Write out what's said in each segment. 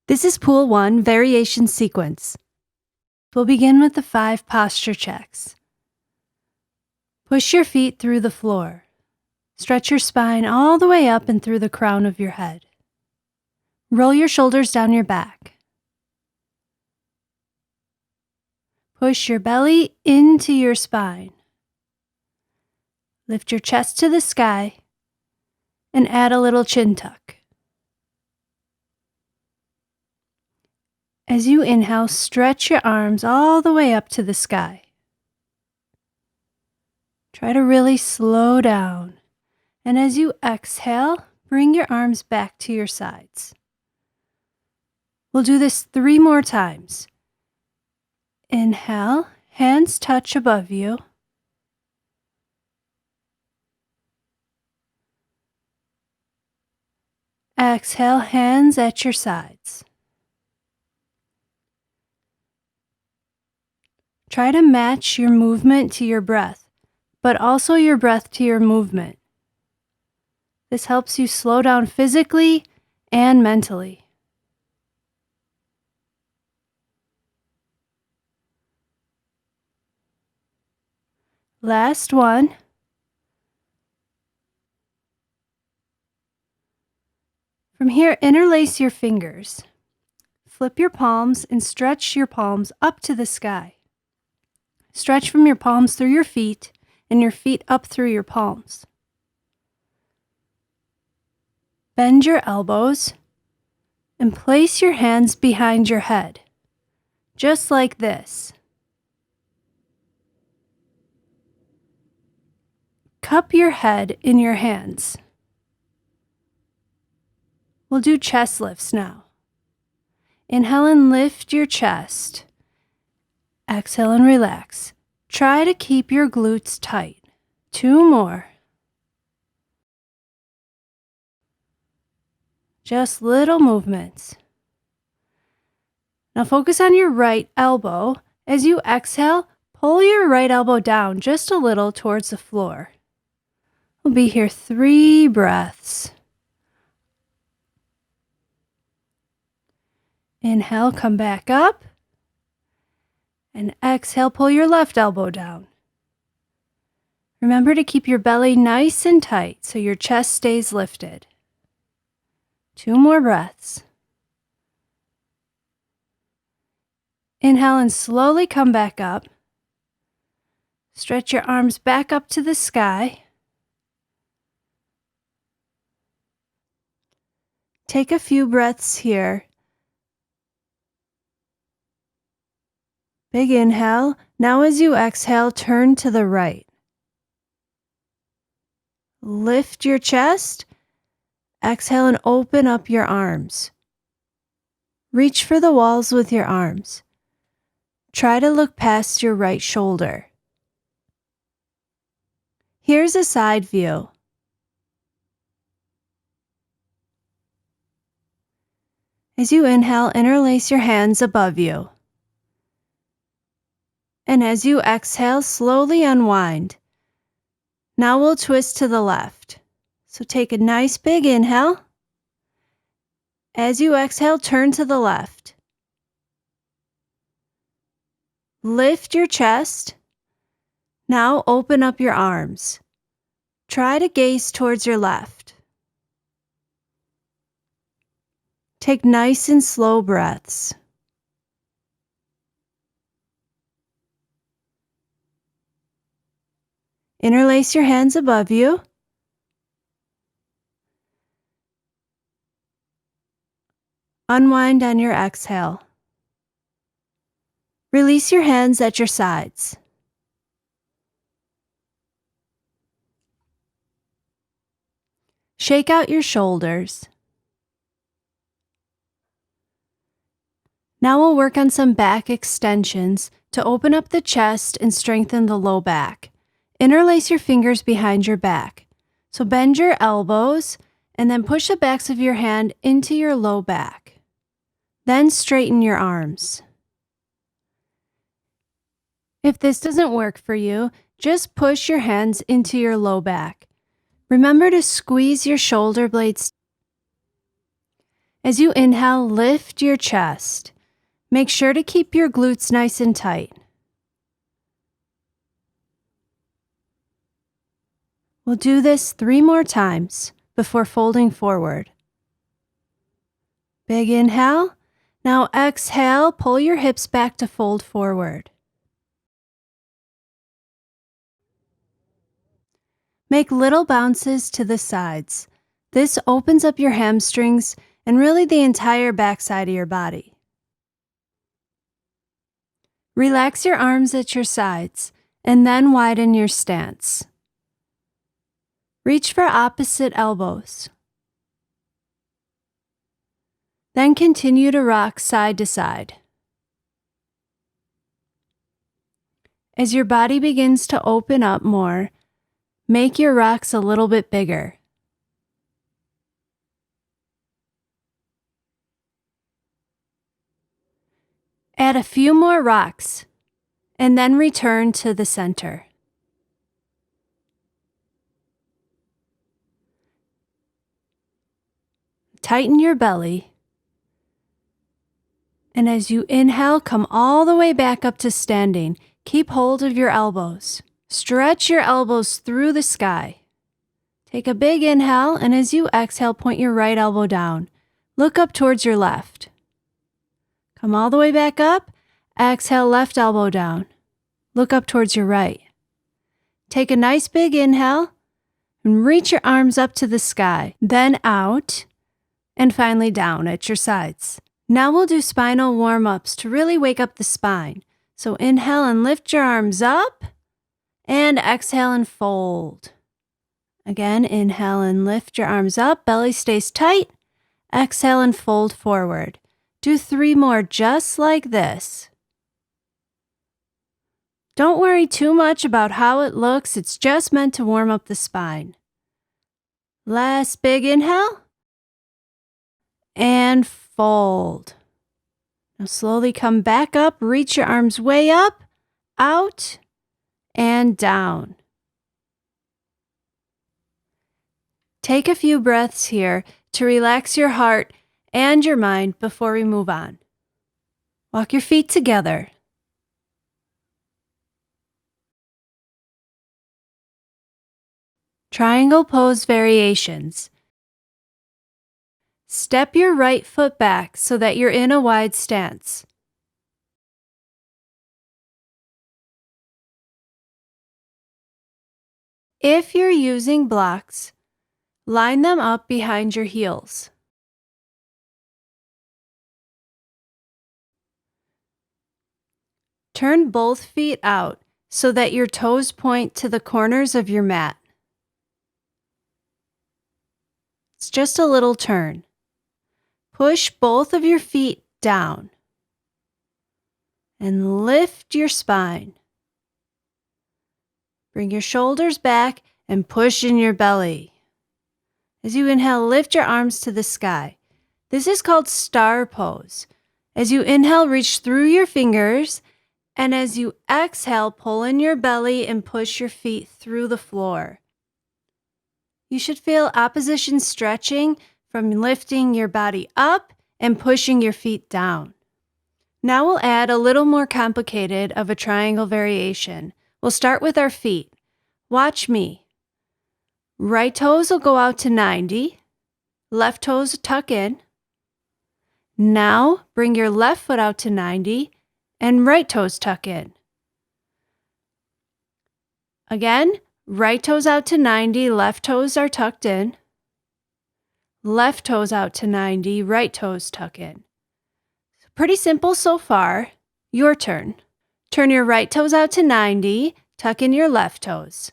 This is Pool 1 Variation Sequence. We'll begin with the 5 posture checks. Push your feet through the floor. Stretch your spine all the way up and through the crown of your head. Roll your shoulders down your back. Push your belly into your spine. Lift your chest to the sky and add a little chin tuck. As you inhale, stretch your arms all the way up to the sky. Try to really slow down. And as you exhale, bring your arms back to your sides. We'll do this 3 more times. Inhale, hands touch above you. Exhale, hands at your sides. Try to match your movement to your breath, but also your breath to your movement. This helps you slow down physically and mentally. Last one. From here, interlace your fingers. Flip your palms and stretch your palms up to the sky. Stretch from your palms through your feet and your feet up through your palms. Bend your elbows and place your hands behind your head, just like this. Cup your head in your hands. We'll do chest lifts now. Inhale and lift your chest. Exhale and relax. Try to keep your glutes tight. 2 more. Just little movements. Now focus on your right elbow. As you exhale, pull your right elbow down just a little towards the floor. We'll be here 3 breaths. Inhale, come back up. And exhale, pull your left elbow down. Remember to keep your belly nice and tight so your chest stays lifted. 2 more breaths. Inhale and slowly come back up. Stretch your arms back up to the sky. Take a few breaths here. Big inhale. Now as you exhale, turn to the right. Lift your chest. Exhale and open up your arms. Reach for the walls with your arms. Try to look past your right shoulder. Here's a side view. As you inhale, interlace your hands above you. And as you exhale, slowly unwind. Now we'll twist to the left. So take a nice big inhale. As you exhale, turn to the left. Lift your chest. Now open up your arms. Try to gaze towards your left. Take nice and slow breaths. Interlace your hands above you. Unwind on your exhale. Release your hands at your sides. Shake out your shoulders. Now we'll work on some back extensions to open up the chest and strengthen the low back. Interlace your fingers behind your back. So bend your elbows and then push the backs of your hand into your low back. Then straighten your arms. If this doesn't work for you, just push your hands into your low back. Remember to squeeze your shoulder blades. As you inhale, lift your chest. Make sure to keep your glutes nice and tight. We'll do this 3 more times before folding forward. Big inhale. Now exhale, pull your hips back to fold forward. Make little bounces to the sides. This opens up your hamstrings and really the entire backside of your body. Relax your arms at your sides and then widen your stance. Reach for opposite elbows. Then continue to rock side to side. As your body begins to open up more, make your rocks a little bit bigger. Add a few more rocks and then return to the center. Tighten your belly. And as you inhale, come all the way back up to standing. Keep hold of your elbows. Stretch your elbows through the sky. Take a big inhale, and as you exhale, point your right elbow down. Look up towards your left. Come all the way back up. Exhale, left elbow down. Look up towards your right. Take a nice big inhale and reach your arms up to the sky, then out, and finally down at your sides. Now we'll do spinal warm-ups to really wake up the spine. So inhale and lift your arms up, and exhale and fold. Again, inhale and lift your arms up, belly stays tight. Exhale and fold forward. Do 3 more just like this. Don't worry too much about how it looks, it's just meant to warm up the spine. Last big inhale, and fold. Now slowly come back up, reach your arms way up, out, and down. Take a few breaths here to relax your heart and your mind before we move on. Walk your feet together. Triangle pose variations. Step your right foot back so that you're in a wide stance. If you're using blocks, line them up behind your heels. Turn both feet out so that your toes point to the corners of your mat. It's just a little turn. Push both of your feet down and lift your spine. Bring your shoulders back and push in your belly. As you inhale, lift your arms to the sky. This is called star pose. As you inhale, reach through your fingers, and as you exhale, pull in your belly and push your feet through the floor. You should feel opposition stretching from lifting your body up and pushing your feet down. Now we'll add a little more complicated of a triangle variation. We'll start with our feet. Watch me. Right toes will go out to 90. Left toes tuck in. Now bring your left foot out to 90 and right toes tuck in. Again, right toes out to 90, left toes are tucked in. Left toes out to 90, right toes tuck in. Pretty simple so far. Your turn. Turn your right toes out to 90, tuck in your left toes.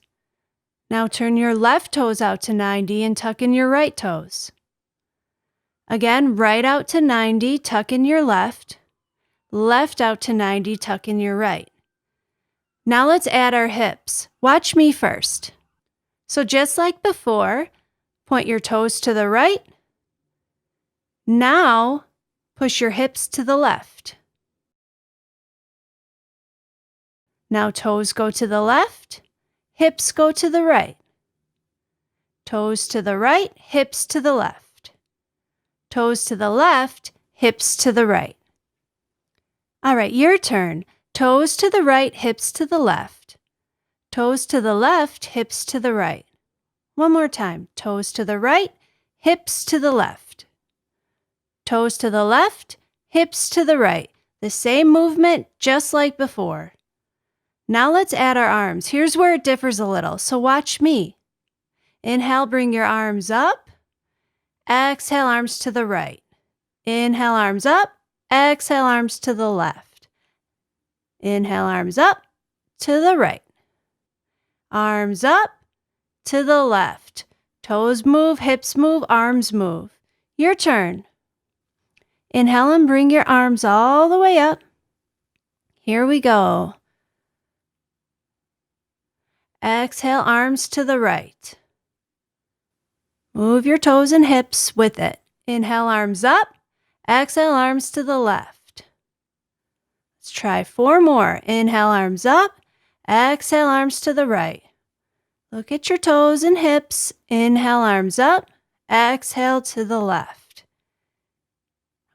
Now turn your left toes out to 90 and tuck in your right toes. Again, right out to 90, tuck in your left. Left out to 90, tuck in your right. Now let's add our hips. Watch me first. So just like before, point your toes to the right. Now, push your hips to the left. Now toes go to the left, hips go to the right. Toes to the right, hips to the left. Toes to the left, hips to the right. All right, your turn. Toes to the right, hips to the left. Toes to the left, hips to the right. One more time. Toes to the right, hips to the left. Toes to the left, hips to the right. The same movement, just like before. Now let's add our arms. Here's where it differs a little, so watch me. Inhale, bring your arms up. Exhale, arms to the right. Inhale, arms up. Exhale, arms to the left. Inhale, arms up to the right. Arms up to the left. Toes move, hips move, arms move. Your turn. Inhale and bring your arms all the way up. Here we go. Exhale, arms to the right. Move your toes and hips with it. Inhale, arms up. Exhale, arms to the left. Let's try 4 more. Inhale, arms up. Exhale, arms to the right. Look at your toes and hips. Inhale, arms up. Exhale to the left.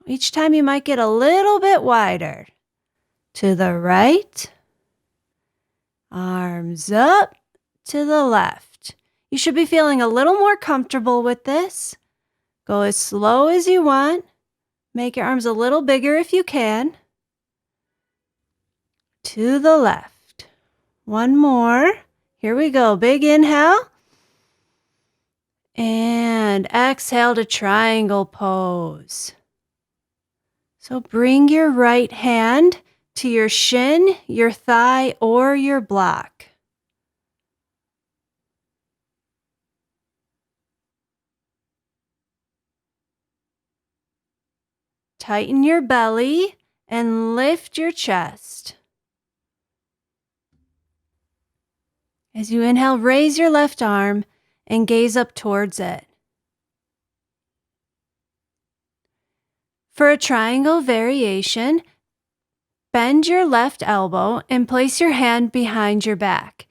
Each time you might get a little bit wider. To the right. Arms up to the left. You should be feeling a little more comfortable with this. Go as slow as you want. Make your arms a little bigger if you can. To the left. One more. Here we go. Big inhale. And exhale to triangle pose. So bring your right hand to your shin, your thigh, or your block. Tighten your belly and lift your chest. As you inhale, raise your left arm and gaze up towards it. For a triangle variation, bend your left elbow and place your hand behind your back,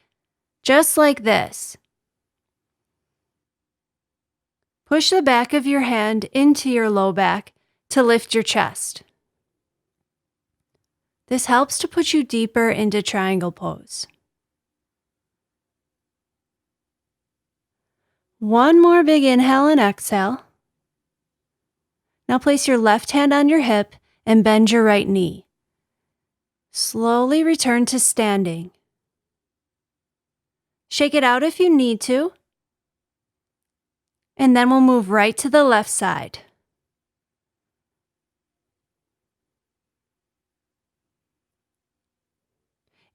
just like this. Push the back of your hand into your low back to lift your chest. This helps to put you deeper into triangle pose. One more big inhale and exhale. Now place your left hand on your hip and bend your right knee. Slowly return to standing. Shake it out if you need to. And then we'll move right to the left side.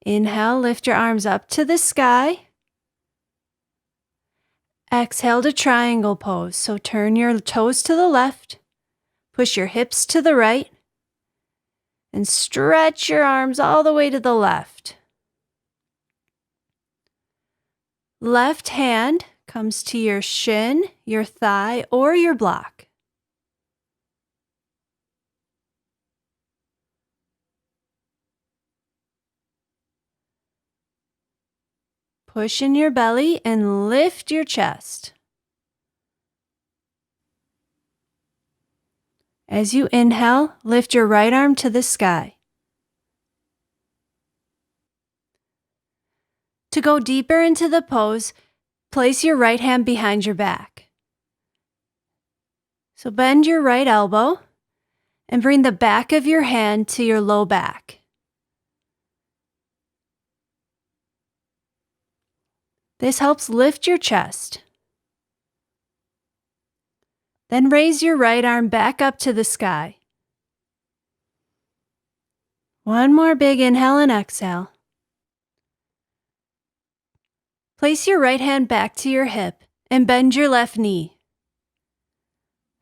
Inhale, lift your arms up to the sky. Exhale to triangle pose. So turn your toes to the left, push your hips to the right, and stretch your arms all the way to the left. Left hand comes to your shin, your thigh, or your block. Push in your belly and lift your chest. As you inhale, lift your right arm to the sky. To go deeper into the pose, place your right hand behind your back. So bend your right elbow and bring the back of your hand to your low back. This helps lift your chest. Then raise your right arm back up to the sky. One more big inhale and exhale. Place your right hand back to your hip and bend your left knee.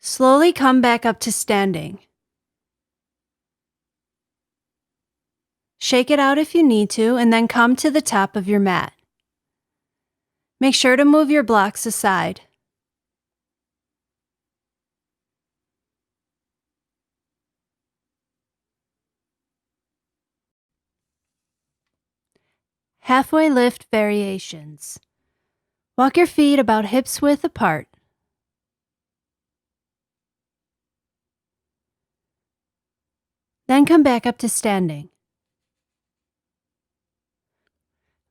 Slowly come back up to standing. Shake it out if you need to, and then come to the top of your mat. Make sure to move your blocks aside. Halfway lift variations. Walk your feet about hips width apart. Then come back up to standing.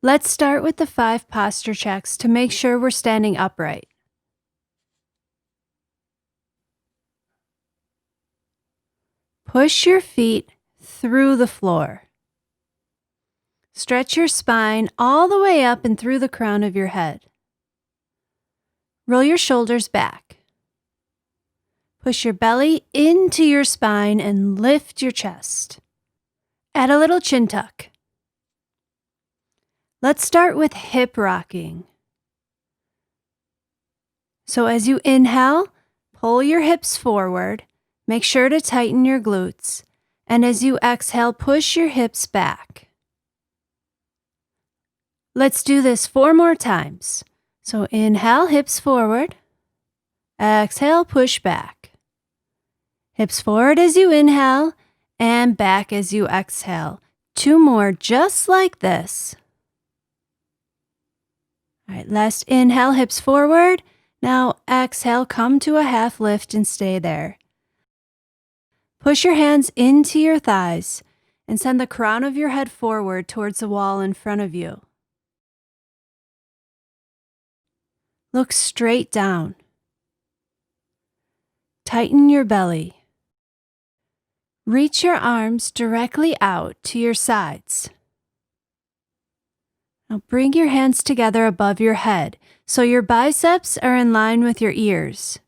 Let's start with the 5 posture checks to make sure we're standing upright. Push your feet through the floor. Stretch your spine all the way up and through the crown of your head. Roll your shoulders back. Push your belly into your spine and lift your chest. Add a little chin tuck. Let's start with hip rocking. So as you inhale, pull your hips forward. Make sure to tighten your glutes. And as you exhale, push your hips back. Let's do this 4 more times. So inhale, hips forward. Exhale, push back. Hips forward as you inhale and back as you exhale. 2 more just like this. All right, last inhale, hips forward. Now exhale, come to a half lift and stay there. Push your hands into your thighs and send the crown of your head forward towards the wall in front of you. Look straight down. Tighten your belly. Reach your arms directly out to your sides. Now bring your hands together above your head so your biceps are in line with your ears.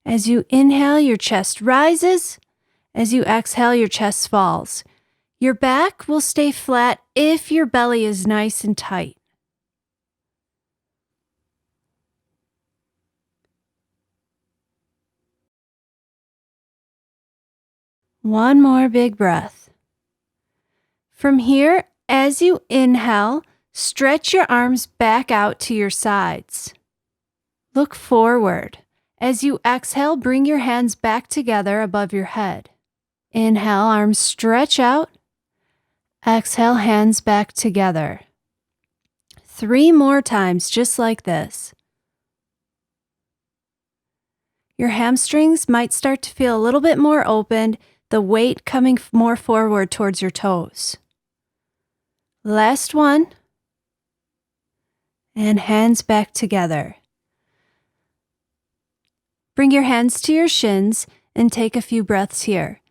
As you inhale, your chest rises. As you exhale, your chest falls. Your back will stay flat if your belly is nice and tight. One more big breath. From here, as you inhale, stretch your arms back out to your sides. Look forward. As you exhale, bring your hands back together above your head. Inhale, arms stretch out. Exhale, hands back together. 3 more times, just like this. Your hamstrings might start to feel a little bit more opened, the weight coming more forward towards your toes. Last one. And hands back together. Bring your hands to your shins and take a few breaths here.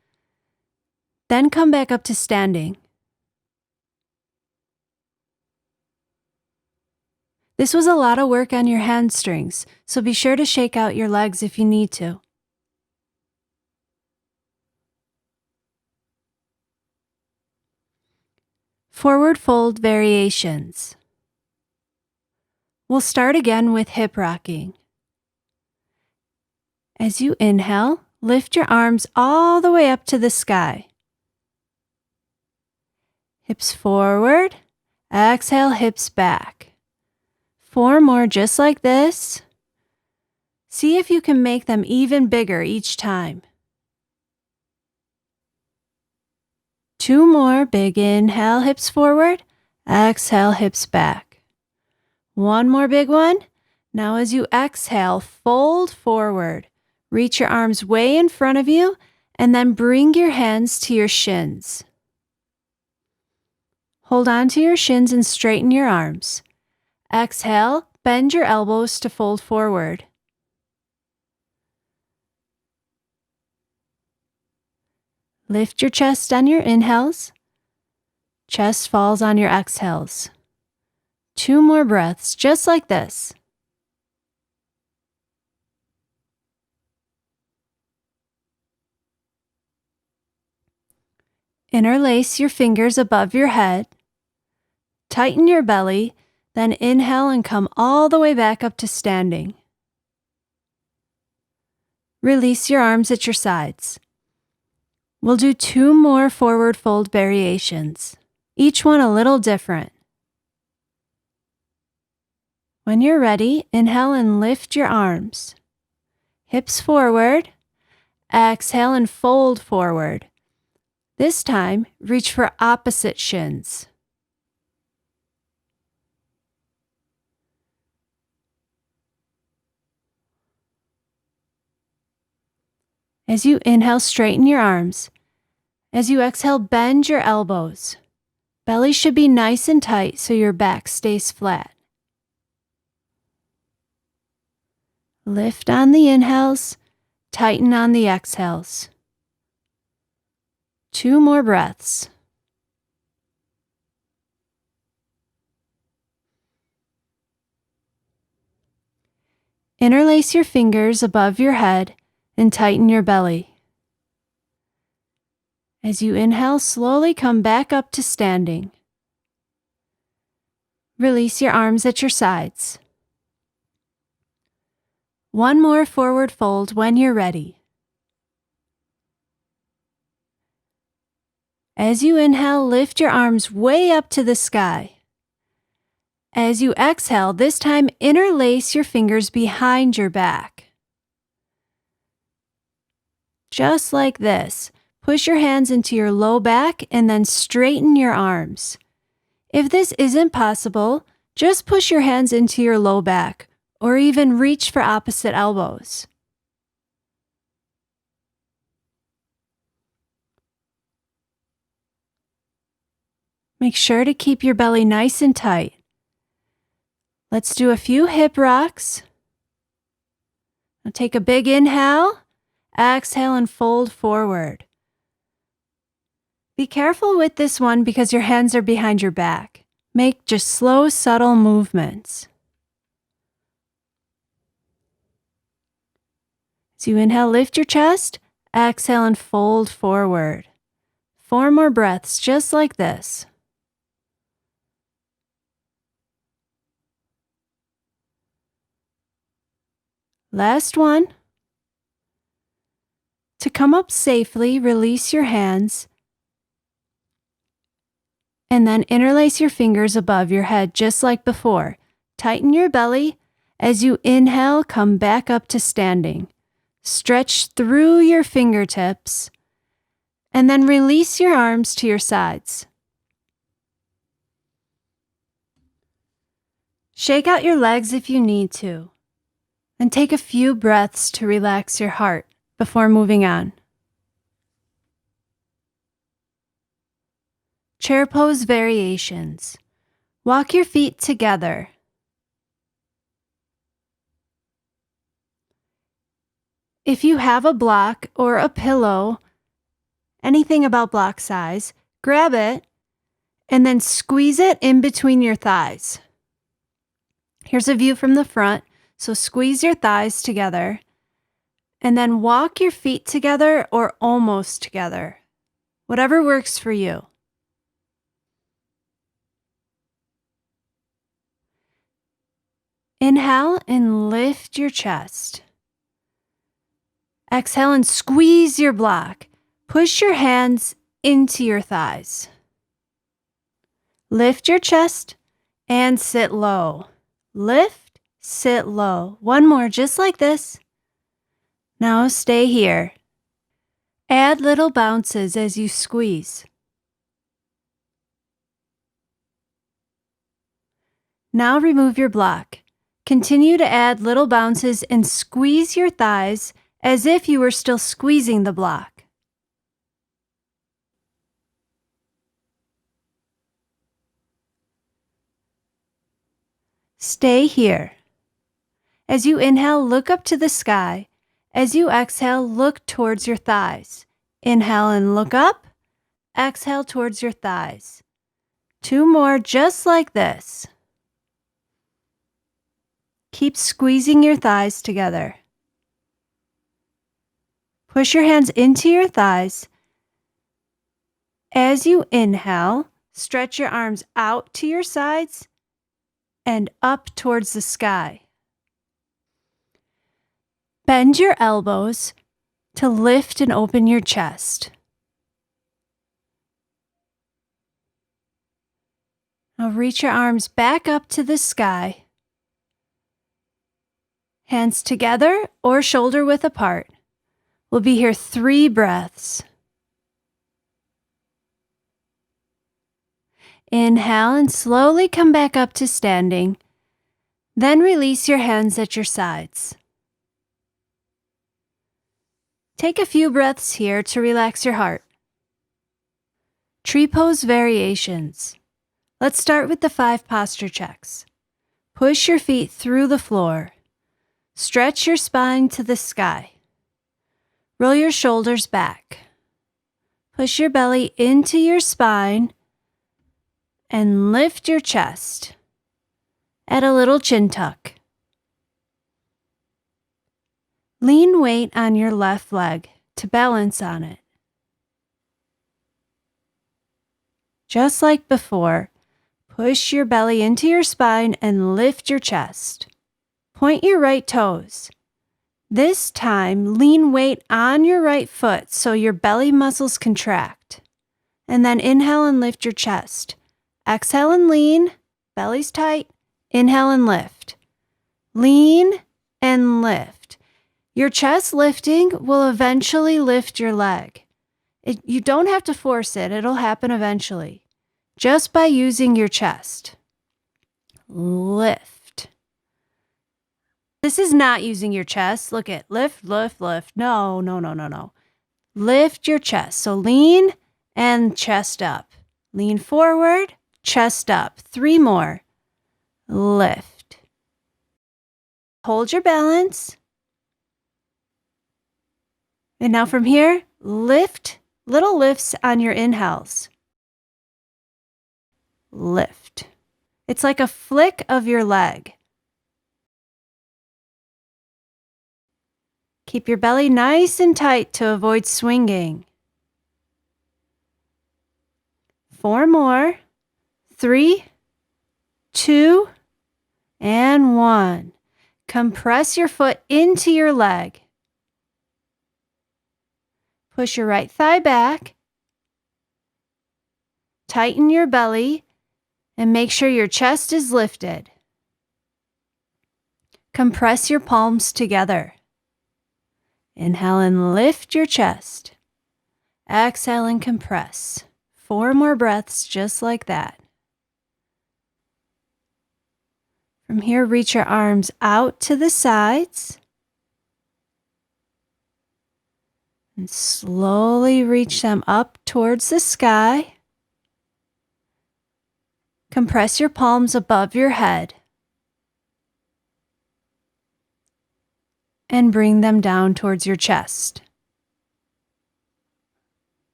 Then come back up to standing. This was a lot of work on your hamstrings, so be sure to shake out your legs if you need to. Forward fold variations. We'll start again with hip rocking. As you inhale, lift your arms all the way up to the sky. Hips forward. Exhale, hips back. 4 more just like this. See if you can make them even bigger each time. 2 more. Big inhale, hips forward. Exhale, hips back. 1 more big one. Now as you exhale, fold forward. Reach your arms way in front of you and then bring your hands to your shins. Hold on to your shins and straighten your arms. Exhale, bend your elbows to fold forward. Lift your chest on your inhales. Chest falls on your exhales. 2 more breaths, just like this. Interlace your fingers above your head. Tighten your belly, then inhale and come all the way back up to standing. Release your arms at your sides. We'll do 2 more forward fold variations, each one a little different. When you're ready, inhale and lift your arms. Hips forward. Exhale and fold forward. This time, reach for opposite shins. As you inhale, straighten your arms. As you exhale, bend your elbows. Belly should be nice and tight so your back stays flat. Lift on the inhales, tighten on the exhales. 2 more breaths. Interlace your fingers above your head and tighten your belly. As you inhale, slowly come back up to standing. Release your arms at your sides. 1 more forward fold when you're ready. As you inhale, lift your arms way up to the sky. As you exhale, this time interlace your fingers behind your back. Just like this. Push your hands into your low back and then straighten your arms. If this isn't possible, just push your hands into your low back or even reach for opposite elbows. Make sure to keep your belly nice and tight. Let's do a few hip rocks. Now take a big inhale, exhale, and fold forward. Be careful with this one because your hands are behind your back. Make just slow, subtle movements. As you inhale, lift your chest, exhale, and fold forward. 4 more breaths just like this. Last one. To come up safely, release your hands and then interlace your fingers above your head just like before. Tighten your belly. As you inhale, come back up to standing. Stretch through your fingertips and then release your arms to your sides. Shake out your legs if you need to. And take a few breaths to relax your heart before moving on. Chair pose variations. Walk your feet together. If you have a block or a pillow, anything about block size, grab it and then squeeze it in between your thighs. Here's a view from the front. So squeeze your thighs together and then walk your feet together or almost together, whatever works for you. Inhale and lift your chest. Exhale and squeeze your block. Push your hands into your thighs. Lift your chest and sit low. Lift. Sit low. 1 more just like this. Now stay here. Add little bounces as you squeeze. Now remove your block. Continue to add little bounces and squeeze your thighs as if you were still squeezing the block. Stay here. As you inhale, look up to the sky. As you exhale, look towards your thighs. Inhale and look up. Exhale towards your thighs. 2 more just like this. Keep squeezing your thighs together. Push your hands into your thighs. As you inhale, stretch your arms out to your sides and up towards the sky. Bend your elbows to lift and open your chest. Now reach your arms back up to the sky. Hands together or shoulder width apart. We'll be here 3 breaths. Inhale and slowly come back up to standing. Then release your hands at your sides. Take a few breaths here to relax your heart. Tree pose variations. Let's start with the 5 posture checks. Push your feet through the floor. Stretch your spine to the sky. Roll your shoulders back. Push your belly into your spine and lift your chest. Add a little chin tuck. Lean weight on your left leg to balance on it. Just like before, push your belly into your spine and lift your chest. Point your right toes. This time, lean weight on your right foot so your belly muscles contract. And then inhale and lift your chest. Exhale and lean, belly's tight. Inhale and lift. Lean and lift. Your chest lifting will eventually lift your leg. You don't have to force it. It'll happen eventually. Just by using your chest. Lift. This is not using your chest. Look at lift, lift, lift. No. Lift your chest. So lean and chest up. Lean forward, chest up. 3 more. Lift. Hold your balance. And now from here, lift, little lifts on your inhales. Lift. It's like a flick of your leg. Keep your belly nice and tight to avoid swinging. 4 more. 3, 2, and 1. Compress your foot into your leg. Push your right thigh back. Tighten your belly and make sure your chest is lifted. Compress your palms together. Inhale and lift your chest. Exhale and compress. 4 more breaths just like that. From here, reach your arms out to the sides. And slowly reach them up towards the sky. Compress your palms above your head. And bring them down towards your chest.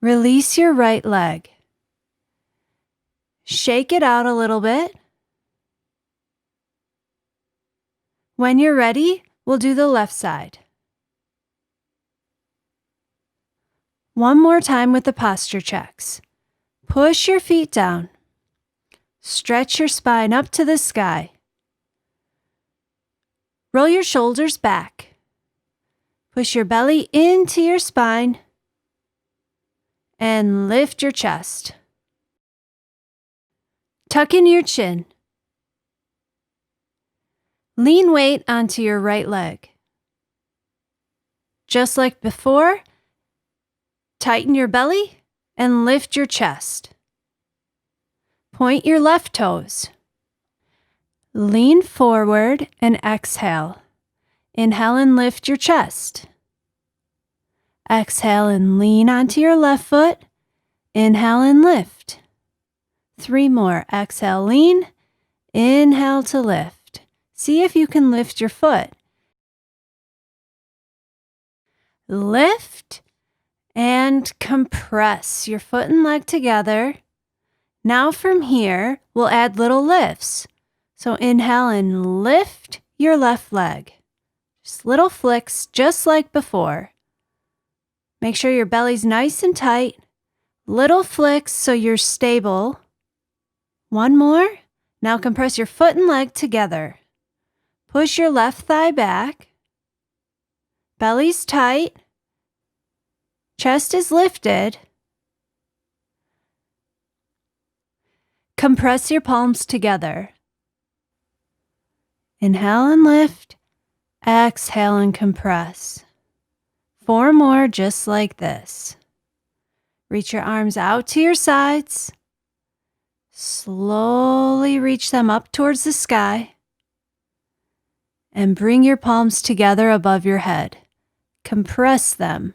Release your right leg. Shake it out a little bit. When you're ready, we'll do the left side. One more time with the posture checks. Push your feet down. Stretch your spine up to the sky. Roll your shoulders back. Push your belly into your spine and lift your chest. Tuck in your chin. Lean weight onto your right leg. Just like before, tighten your belly and lift your chest. Point your left toes. Lean forward and exhale. Inhale and lift your chest. Exhale and lean onto your left foot. Inhale and lift. 3 more. Exhale, lean. Inhale to lift. See if you can lift your foot. Lift and compress your foot and leg together. Now from here, we'll add little lifts. So inhale and lift your left leg. Just little flicks, just like before. Make sure your belly's nice and tight. Little flicks so you're stable. 1 more. Now compress your foot and leg together. Push your left thigh back. Belly's tight. Chest is lifted. Compress your palms together. Inhale and lift. Exhale and compress. 4 more just like this. Reach your arms out to your sides. Slowly reach them up towards the sky. And bring your palms together above your head. Compress them.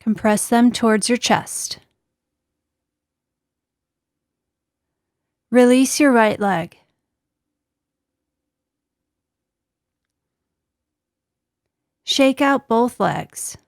Compress them towards your chest. Release your right leg. Shake out both legs.